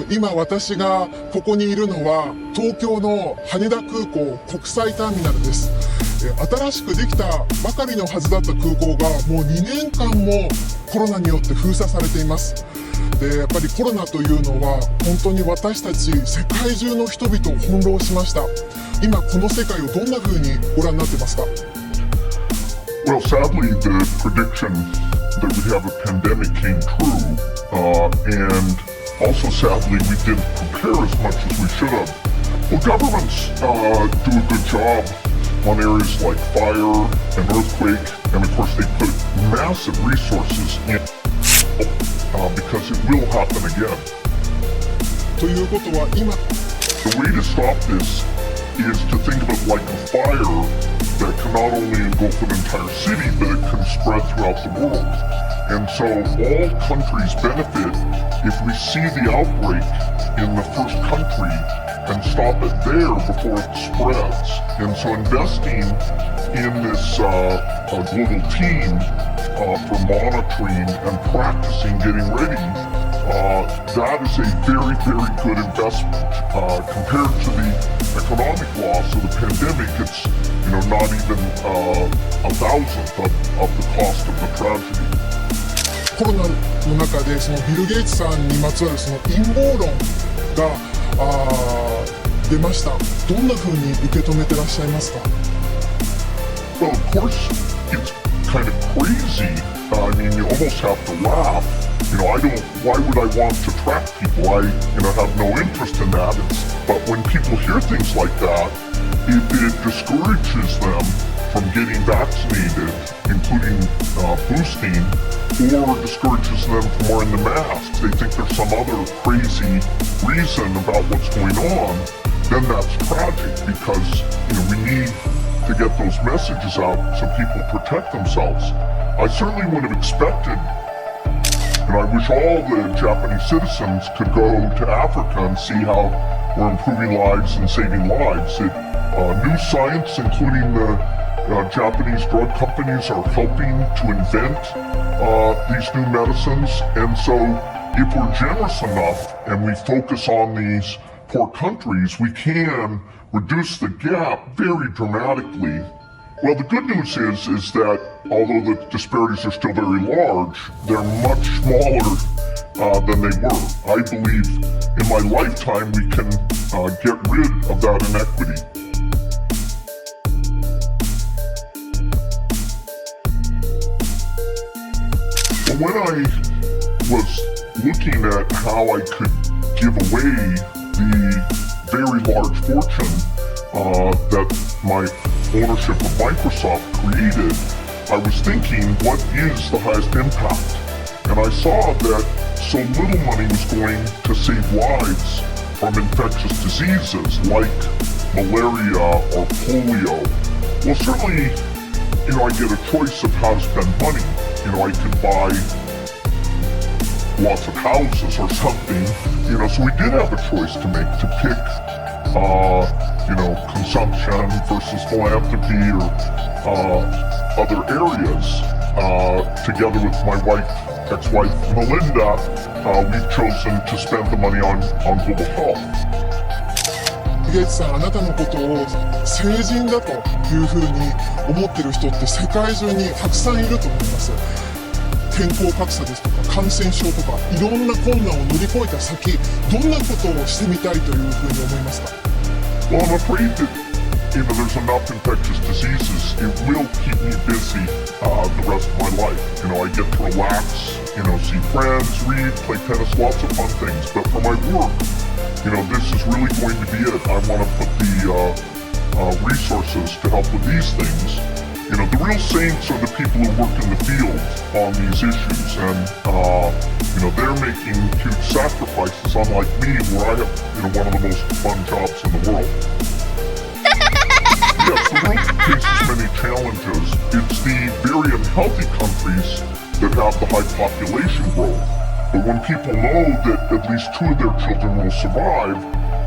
今私がここにいるのは東京の羽田空港国際ターミナルです。新しくできたばかりのはずだった空港がもう2年間もコロナによって封鎖されています。で、やっぱりコロナというのは本当に私たち世界中の人々を翻弄しました。今この世界をどんな風にご覧になってますか？ Well, sadly, the prediction that we'd have a pandemic came true, and also sadly, we didn't prepare as much as we should have. Well, governments do a good job on areas like fire and earthquake, and of course they put massive resources in because it will happen again. ということは今 The way to stop this is to think of it like a fire that can not only engulf an entire city, but it can spread throughout the world. And so all countries benefit if we see the outbreak in the first country and stop it there before it spreads. And so investing in this global team for monitoring and practicing getting ready, that is a very, very good investment. Compared to the economic loss of the pandemic, it's not even a thousandth of the cost of the tragedy. コロナの中でそのビル・ゲイツさんにまつわるその陰謀論が出ました。どんな風に受け止めてらっしゃいますか？ Well, of course, it's kind of crazy. I mean, you almost have to laugh. Why would I want to track people? I have no interest in that. But when people hear things like that, it discourages them from getting vaccinated, including boosting, or discourages them from wearing the mask. They think there's some other crazy reason about what's going on. Then that's tragic because we need to get those messages out so people protect themselves. I certainly would have expected, and I wish all the Japanese citizens could go to Africa and see how we're improving lives and saving lives. New science, including the Japanese drug companies, are helping to invent these new medicines. And so if we're generous enough and we focus on these poor countries, we can reduce the gap very dramatically. Well, the good news is that although the disparities are still very large, they're much smaller than they were. I believe in my lifetime we can get rid of that inequity. But when I was looking at how I could give away the very large fortune that my ownership of Microsoft created, I was thinking, what is the highest impact? And I saw that so little money was going to save lives from infectious diseases like malaria or polio. Well, certainly, I get a choice of how to spend money. I could buy lots of houses or something, so we did have a choice to make, to pick, consumption versus philanthropy or other areas. Together with my ex-wife Melinda, we've chosen to spend the money on global health. ゲイツさん、あなたのことを聖人だというふうに思ってる人って世界中にたくさんいると思います。健康格差ですとか感染症とかいろんな困難を乗り越えた先、どんなことをしてみたいというふうに思いますか？ Well, I'm afraid that there's enough infectious diseases. It will keep me busy the rest of my life. I get to relax, see friends, read, play tennis, lots of fun things. But for my work, this is really going to be it. I want to put the resources to help with these things. The real saints are the people who work in the field on these issues, and they're making huge sacrifices, unlike me, where I have one of the most fun jobs in the world. Yes, the world faces many challenges. It's the very unhealthy countries that have the high population growth. But when people know that at least 2 of their children will survive,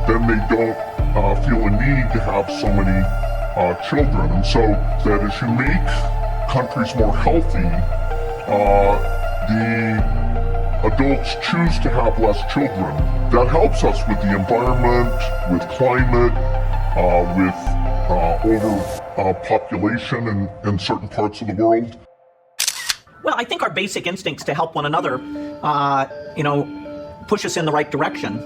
then they don't feel a need to have so many children. And so that as you make countries more healthy, the adults choose to have less children that helps us with the environment, with climate, with overpopulation in certain parts of the world. Well, I think our basic instincts to help one another, push us in the right direction.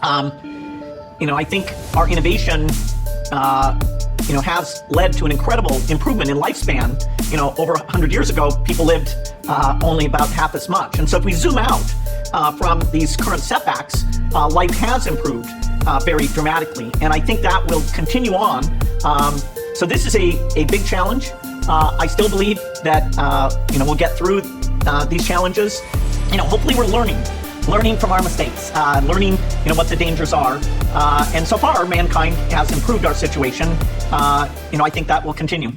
I think our innovation, has led to an incredible improvement in lifespan. Over 100 years ago, people lived only about half as much. And so if we zoom out from these current setbacks, life has improved very dramatically. And I think that will continue on. So this is a big challenge. I still believe that, we'll get through these challenges. Hopefully we're learning from our mistakes, learning, what the dangers are. And so far, mankind has improved our situation. I think that will continue.